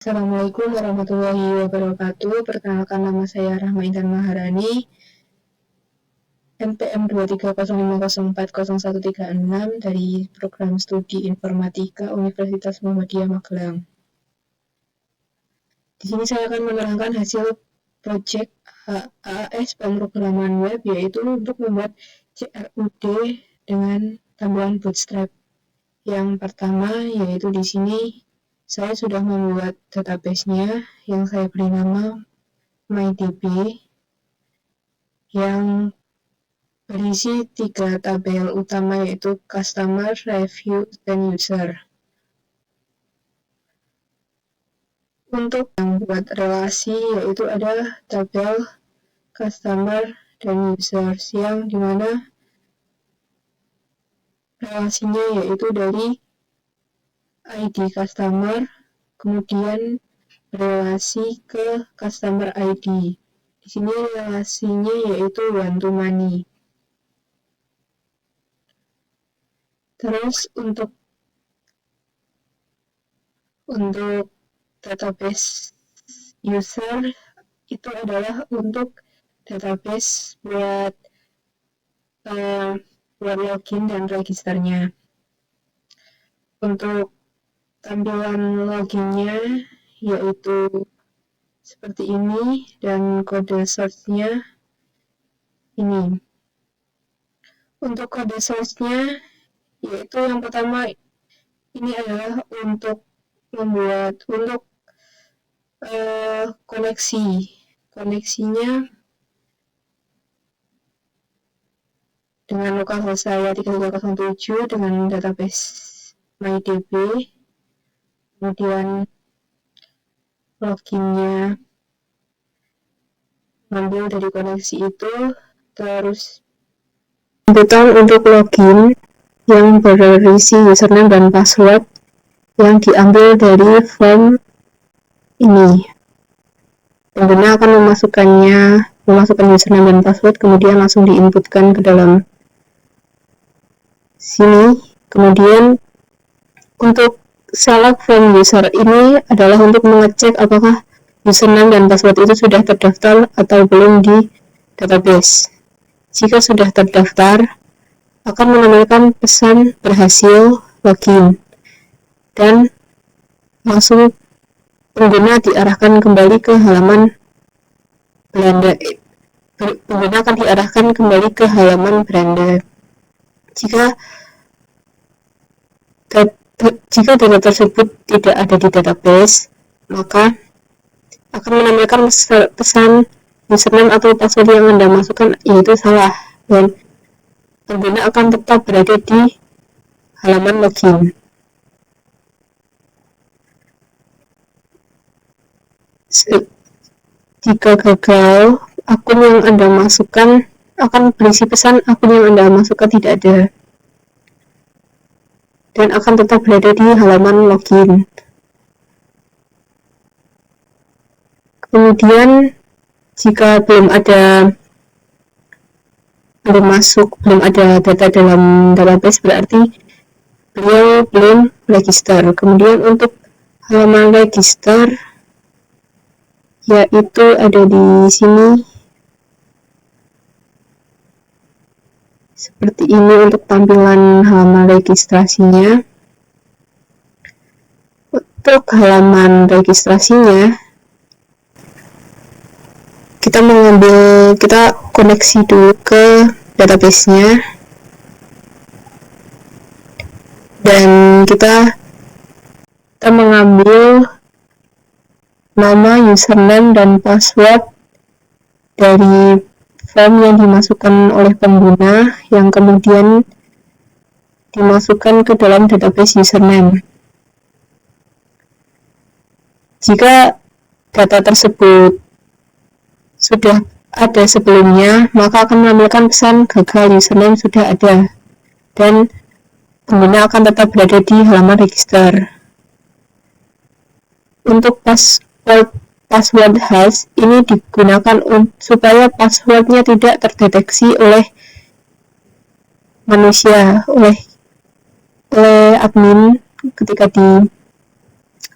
Assalamualaikum warahmatullahi wabarakatuh. Perkenalkan, nama saya Rahma Intan Maharani, NPM 23050400136 dari Program Studi Informatika Universitas Muhammadiyah Magelang. Di sini saya akan menerangkan hasil proyek AAS pemrograman web, yaitu untuk membuat CRUD dengan tampilan Bootstrap. Yang pertama yaitu di sini saya sudah membuat database-nya yang saya beri nama MyDB yang berisi 3 tabel utama, yaitu customer, review, dan user. Untuk membuat relasi yaitu ada tabel customer dan users, yang dimana relasinya yaitu dari ID customer kemudian relasi ke customer ID. Di sini relasinya yaitu one to many. Terus untuk database user itu adalah untuk database buat login dan registernya. Untuk tampilan loginnya yaitu seperti ini dan kode source-nya ini. Untuk kode source-nya yaitu yang pertama ini adalah untuk membuat koneksinya dengan localhost saya 3307 dengan database MyDB. Kemudian loginnya ngambil dari koneksi itu, terus inputan untuk login yang berisi username dan password yang diambil dari form ini. Pengguna akan memasukkan username dan password, kemudian langsung diinputkan ke dalam sini. Kemudian untuk select from user ini adalah untuk mengecek apakah username dan password itu sudah terdaftar atau belum di database. Jika sudah terdaftar, akan menampilkan pesan berhasil login dan langsung pengguna diarahkan kembali ke halaman Blender. Pengguna akan diarahkan kembali ke halaman Blender. Jika data tersebut tidak ada di database, maka akan menampilkan pesan username atau password yang Anda masukkan yaitu salah, dan pengguna akan tetap berada di halaman login. Jika gagal, akun yang Anda masukkan akan berisi pesan akun yang Anda masukkan tidak ada, dan akan tetap berada di halaman login. Kemudian jika belum ada data dalam database, berarti beliau belum register. Kemudian untuk halaman register yaitu ada di sini seperti ini untuk tampilan halaman registrasinya. Untuk halaman registrasinya kita koneksi dulu ke database-nya, dan kita mengambil nama, username, dan password dari form yang dimasukkan oleh pengguna yang kemudian dimasukkan ke dalam database username. Jika data tersebut sudah ada sebelumnya, maka akan menampilkan pesan gagal, username sudah ada, dan pengguna akan tetap berada di halaman register. Untuk password hash ini digunakan supaya passwordnya tidak terdeteksi oleh manusia, oleh admin ketika di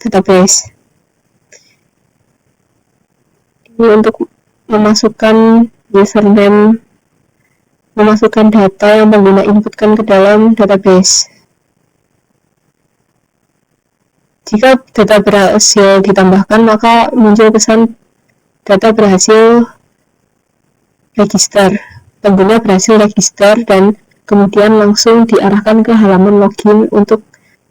database. ini untuk memasukkan username, memasukkan data yang pengguna inputkan ke dalam database. Jika data berhasil ditambahkan, maka muncul pesan data berhasil register. Pengguna berhasil register dan kemudian langsung diarahkan ke halaman login untuk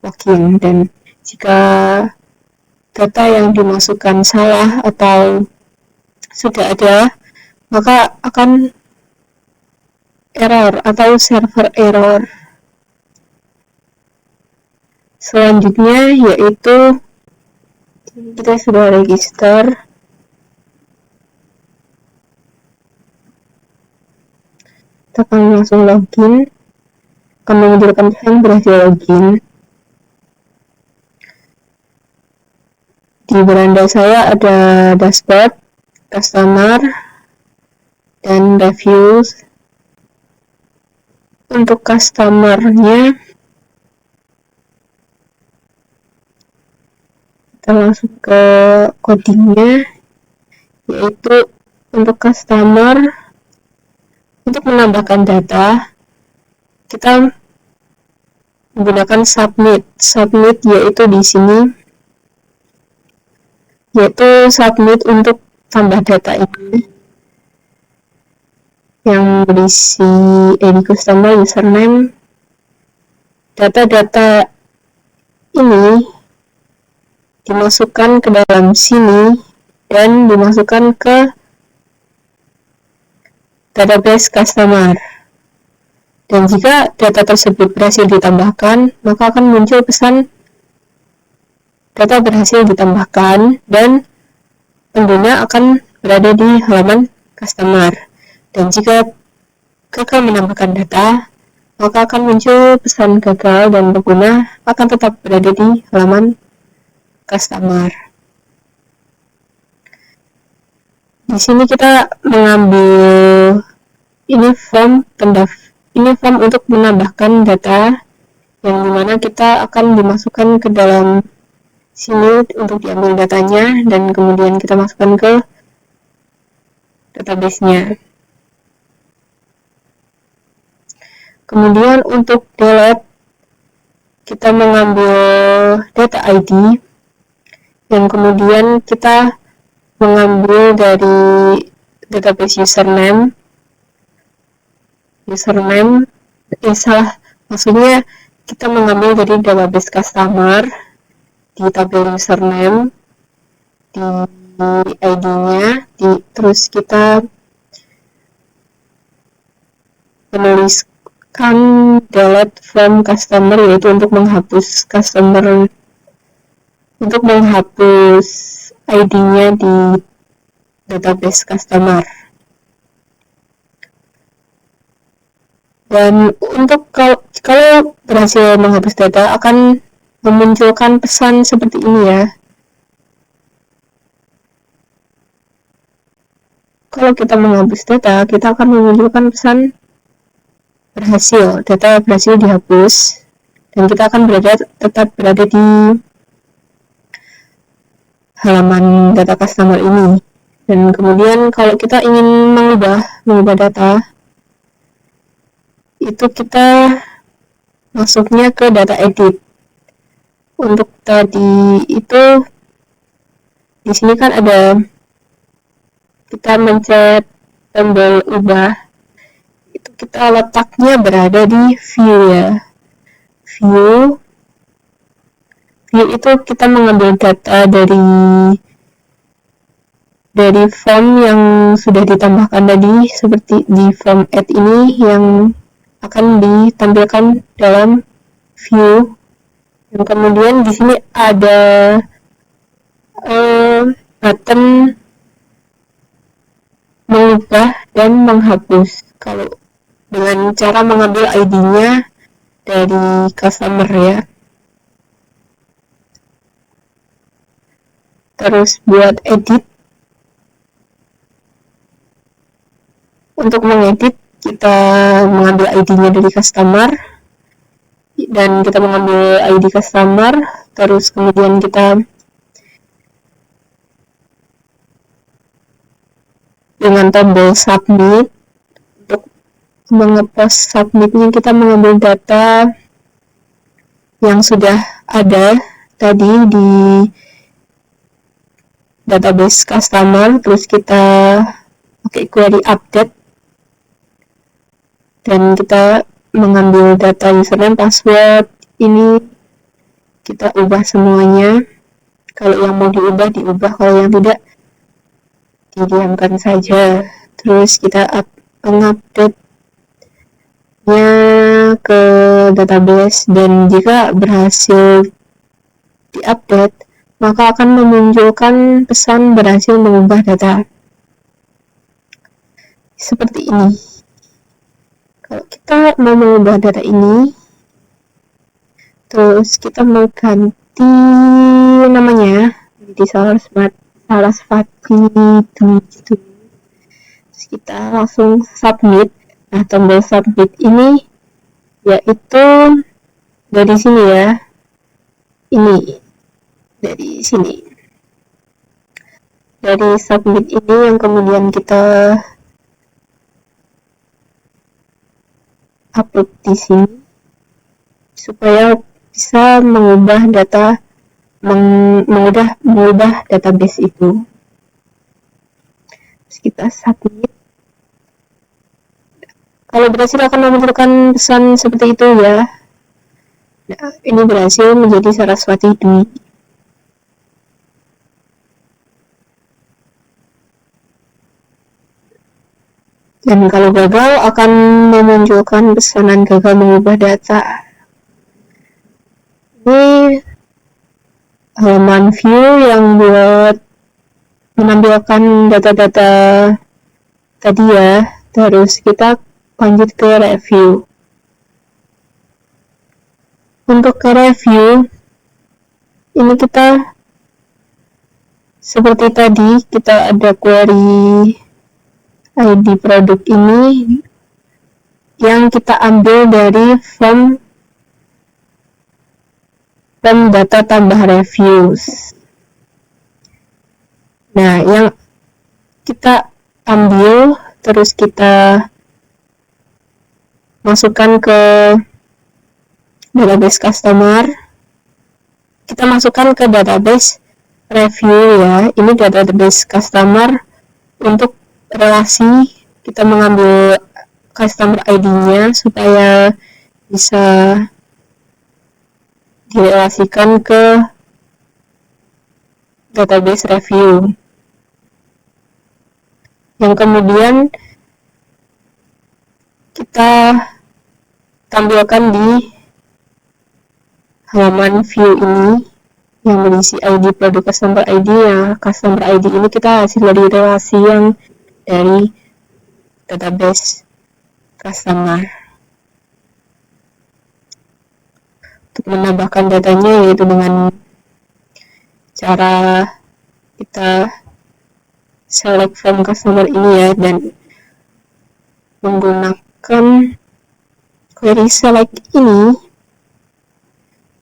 login. Dan jika data yang dimasukkan salah atau sudah ada, maka akan error atau server error. Selanjutnya yaitu kita sudah register, kita akan langsung login, akan menunjukkan pesan berhasil login. Di beranda saya ada dashboard, customer, dan reviews. Untuk customer-nya kita langsung ke codingnya, yaitu untuk customer, untuk menambahkan data kita menggunakan submit yaitu di sini, yaitu submit untuk tambah data ini yang berisi ID customer, username. Data-data ini dimasukkan ke dalam sini dan dimasukkan ke database customer. Dan jika data tersebut berhasil ditambahkan, maka akan muncul pesan data berhasil ditambahkan dan pengguna akan berada di halaman customer. Dan jika gagal menambahkan data, maka akan muncul pesan gagal dan pengguna akan tetap berada di halaman customer. Di sini kita mengambil ini form untuk menambahkan data yang dimana kita akan dimasukkan ke dalam sini untuk diambil datanya dan kemudian kita masukkan ke database-nya. Kemudian untuk delete kita mengambil data ID yang kemudian kita mengambil dari database username, maksudnya kita mengambil dari database customer di tabel username, di ID-nya, terus kita menuliskan delete from customer, yaitu untuk menghapus ID-nya di database customer. Dan untuk kalau berhasil menghapus data akan memunculkan pesan seperti ini ya. Kalau kita menghapus data, kita akan memunculkan pesan data berhasil dihapus, dan kita akan tetap berada di halaman data customer ini. Dan kemudian kalau kita ingin mengubah data, itu kita masuknya ke data edit. Untuk tadi itu di sini kan ada, kita mencet tombol ubah, itu kita letaknya berada di view ya. View itu kita mengambil data dari form yang sudah ditambahkan tadi, seperti di form add ini yang akan ditampilkan dalam view. Dan kemudian di sini ada button mengubah dan menghapus, kalau dengan cara mengambil ID-nya dari customer ya. Terus buat edit, untuk mengedit kita mengambil ID-nya dari customer dan kita mengambil ID customer, terus kemudian kita dengan tombol submit. Untuk mengepost submitnya kita mengambil data yang sudah ada tadi di database customer, terus kita pakai query update dan kita mengambil data username, password, ini kita ubah semuanya. Kalau yang mau diubah, kalau yang tidak didiamkan saja. Terus kita mengupdate nya ke database, dan jika berhasil diupdate maka akan memunculkan pesan berhasil mengubah data seperti ini. Kalau kita mau mengubah data ini, terus kita mau ganti namanya di Sarasvati gitu, terus kita langsung submit. Nah, tombol submit ini yaitu dari sini ya, ini dari sini, dari submit ini yang kemudian kita upload di sini supaya bisa mengubah data, mengubah database itu. Terus kita submit. Kalau berhasil akan memunculkan pesan seperti itu ya. Nah, ini berhasil menjadi Sarasvati Dwi. Dan kalau gagal akan memunculkan pesanan gagal mengubah data. Ini halaman view yang buat menampilkan data-data tadi ya. Terus kita lanjut ke review. Untuk ke review, ini kita seperti tadi, kita ada query ID produk ini yang kita ambil dari form data tambah reviews. Nah, yang kita ambil terus kita masukkan ke database customer, kita masukkan ke database review ya. Ini database customer untuk relasi, kita mengambil customer ID-nya supaya bisa direlasikan ke database review, yang kemudian kita tampilkan di halaman view ini yang berisi ID produk customer ID. Ya, customer ID ini kita hasil dari relasi yang dari database customer. Untuk menambahkan datanya yaitu dengan cara kita select from customer ini ya, dan menggunakan query select ini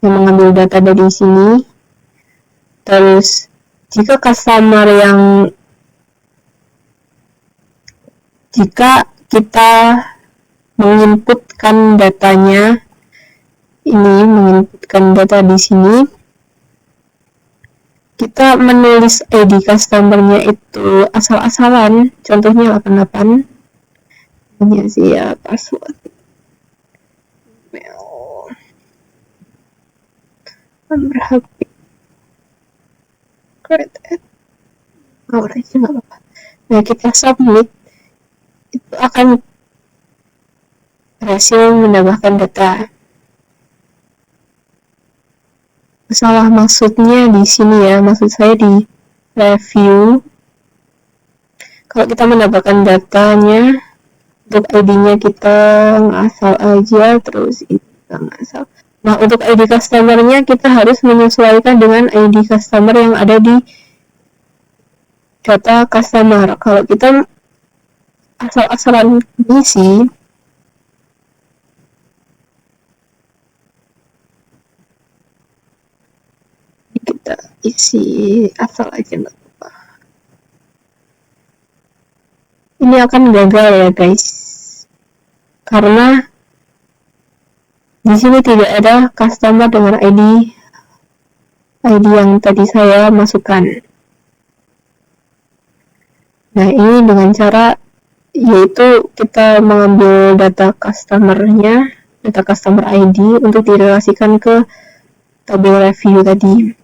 yang mengambil data dari sini. Terus jika kita menginputkan datanya, ini menginputkan data di sini, kita menulis ID customer-nya itu asal-asalan, contohnya 88, hanya siap password nomor HP correct aja nggak apa-apa. Nah, kita submit, itu akan berhasil menambahkan data. Salah maksudnya di sini ya, maksud saya di review, kalau kita menambahkan datanya, untuk ID-nya kita ngasal aja, terus ini kita ngasal. Nah, untuk ID customer-nya kita harus menyesuaikan dengan ID customer yang ada di data customer. Kalau kita asal-asalan ngisi, kita isi asal aja nggak apa-apa. ini akan gagal ya guys, karena di sini tidak ada customer dengan ID yang tadi saya masukkan. Nah, ini dengan cara yaitu kita mengambil data customer-nya, data customer ID untuk direlasikan ke tabel review tadi.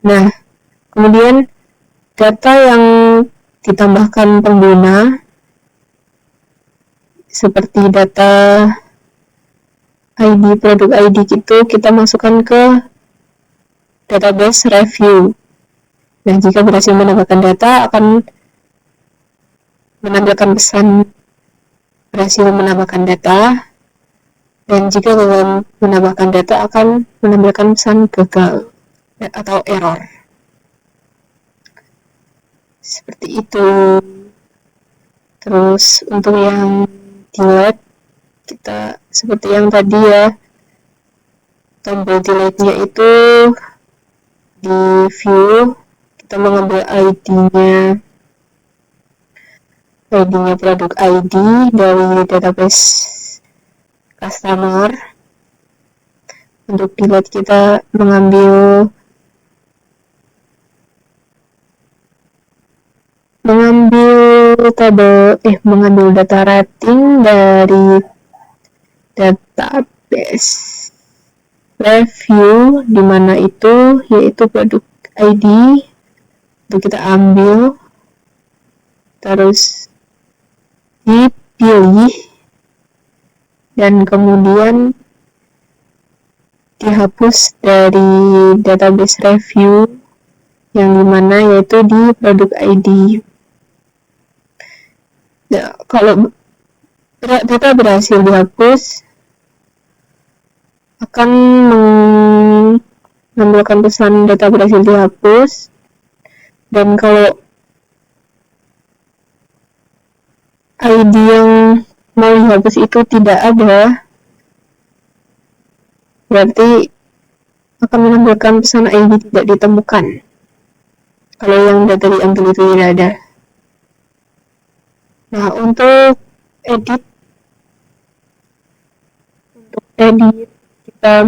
Nah, kemudian data yang ditambahkan pengguna seperti data ID, produk ID gitu, kita masukkan ke database review. Nah, jika berhasil menambahkan data, akan menampilkan pesan berhasil menambahkan data, dan jika belum menambahkan data, akan menampilkan pesan gagal atau error. Seperti itu. Terus untuk yang delete, kita seperti yang tadi ya, tombol delete-nya itu di view, kita mengambil ID-nya produk ID dari database customer. Untuk delete kita mengambil data rating dari database review, dimana itu yaitu produk ID, itu kita ambil, terus dipilih, dan kemudian dihapus dari database review yang dimana yaitu di produk ID. Nah, kalau data berhasil dihapus, akan menampilkan pesan data berhasil dihapus, dan kalau ID yang mau dihapus itu tidak ada, berarti akan menampilkan pesan ID tidak ditemukan. Kalau yang data diambil itu tidak ada. Nah, untuk edit kita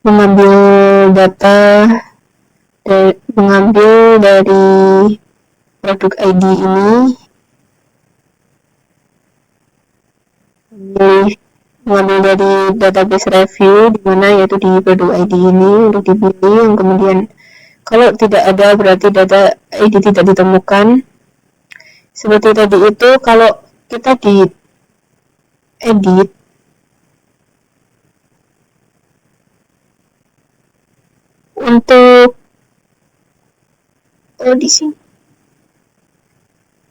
mengambil data dari produk ID ini, mengambil dari database review di mana yaitu di produk ID ini untuk dipilih, yang kemudian kalau tidak ada berarti data ID tidak ditemukan. Seperti tadi itu, kalau kita di edit untuk di sini,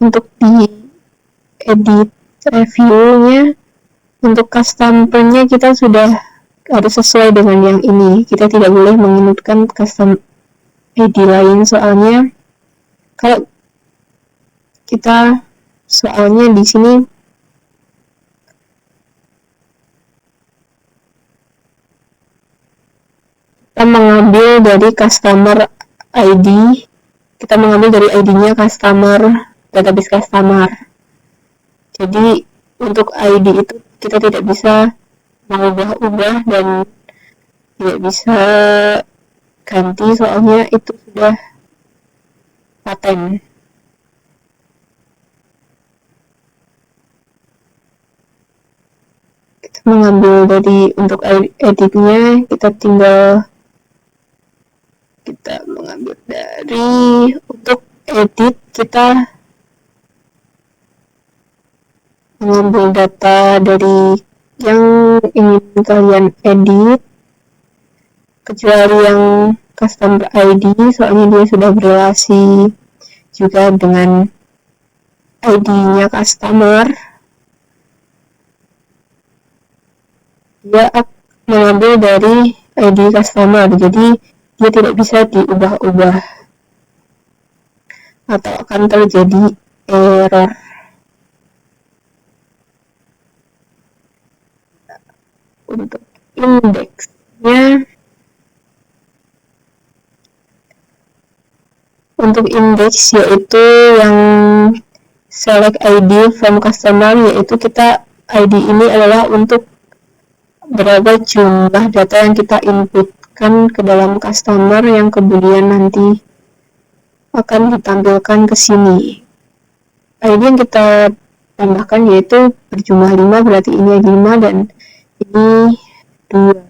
untuk di edit reviewnya, untuk customer-nya kita sudah harus sesuai dengan yang ini. Kita tidak boleh menginputkan custom ID lain, soalnya kalau kita di sini kita mengambil dari customer ID, kita mengambil dari ID-nya customer, database customer. Jadi untuk ID itu kita tidak bisa mengubah-ubah dan tidak bisa ganti, soalnya itu sudah paten. Kita mengambil dari untuk editnya, kita mengambil dari untuk edit, kita mengambil data dari yang ingin kalian edit, kecuali yang customer ID, soalnya dia sudah berrelasi juga dengan ID-nya customer. Dia mengambil dari ID customer, jadi dia tidak bisa diubah-ubah atau akan terjadi error. Untuk indeksnya, untuk index yaitu yang select ID from customer, yaitu kita ID ini adalah untuk berapa jumlah data yang kita inputkan ke dalam customer yang kemudian nanti akan ditampilkan ke sini. ID yang kita tambahkan yaitu berjumlah 5, berarti ini 5 dan ini 2.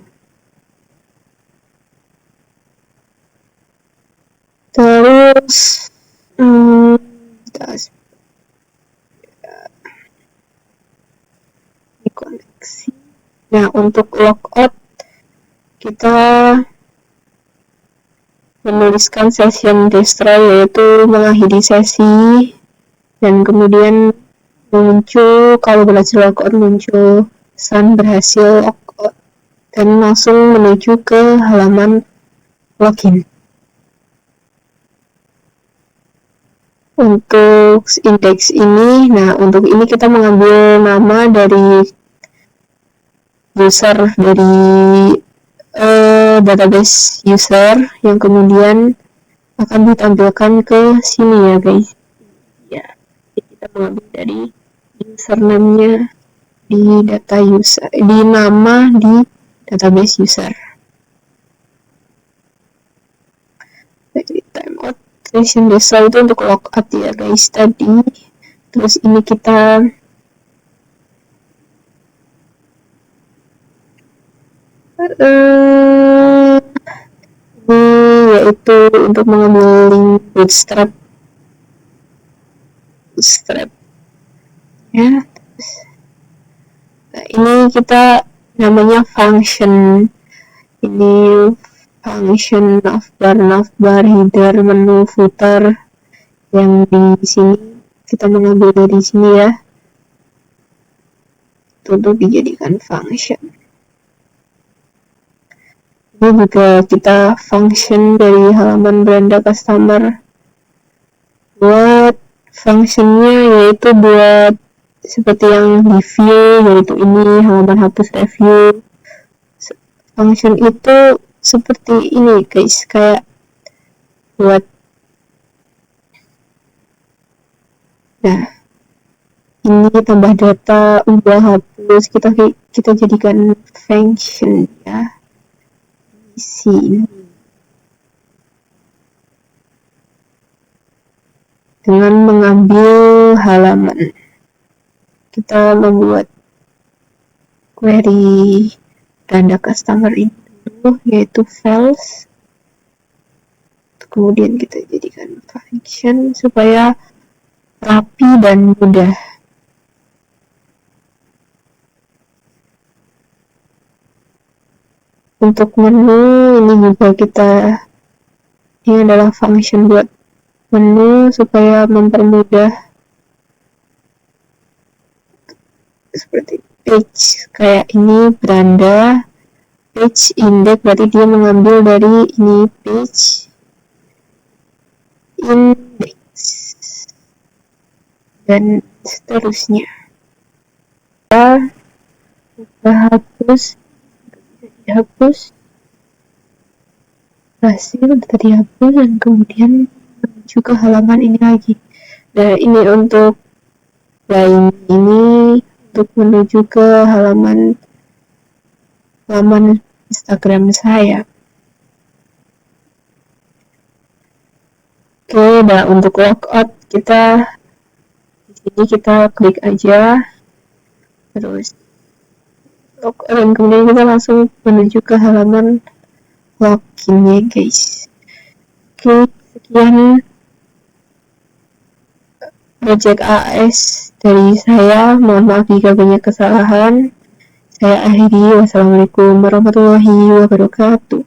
Terus koneksi. Nah, untuk logout kita menuliskan session destroy, yaitu mengakhiri sesi, dan kemudian muncul, kalau belajar logout muncul pesan berhasil logout, dan langsung menuju ke halaman login. Untuk index ini, nah untuk ini kita mengambil nama dari user, dari database user yang kemudian akan ditampilkan ke sini ya guys. Ya, kita mengambil dari username-nya di data user, di nama di database user. Jadi timeout session desa itu untuk logout ya guys tadi. Terus ini kita ini yaitu untuk mengambil link bootstrap ya. Nah, ini kita namanya function, ini function navbar, header, menu, footer, yang di sini kita mengambil dari sini ya, untuk dijadikan function. Ini juga kita function dari halaman beranda customer. Buat functionnya yaitu buat seperti yang di view, yaitu ini halaman hapus review. Function itu seperti ini guys, kayak buat, nah ini tambah data, ubah, hapus, kita jadikan function ya di sini dengan mengambil halaman. Kita membuat query tanda customer ini dulu, yaitu files, kemudian kita jadikan function supaya rapi dan mudah. Untuk menu ini juga ini adalah function buat menu supaya mempermudah, seperti page kayak ini beranda, page index berarti dia mengambil dari ini page index dan seterusnya. Kita hapus, dihapus, hasil tadi dihapus, dan kemudian menuju ke halaman ini lagi. Nah ini untuk lain ini untuk menuju ke halaman Instagram saya. Oke, nah untuk logout kita di sini kita klik aja, terus logout, dan kemudian kita langsung menuju ke halaman loginnya guys. Oke, sekian project AS dari saya, mohon maaf jika banyak kesalahan. Saya akhiri, wassalamualaikum warahmatullahi wabarakatuh.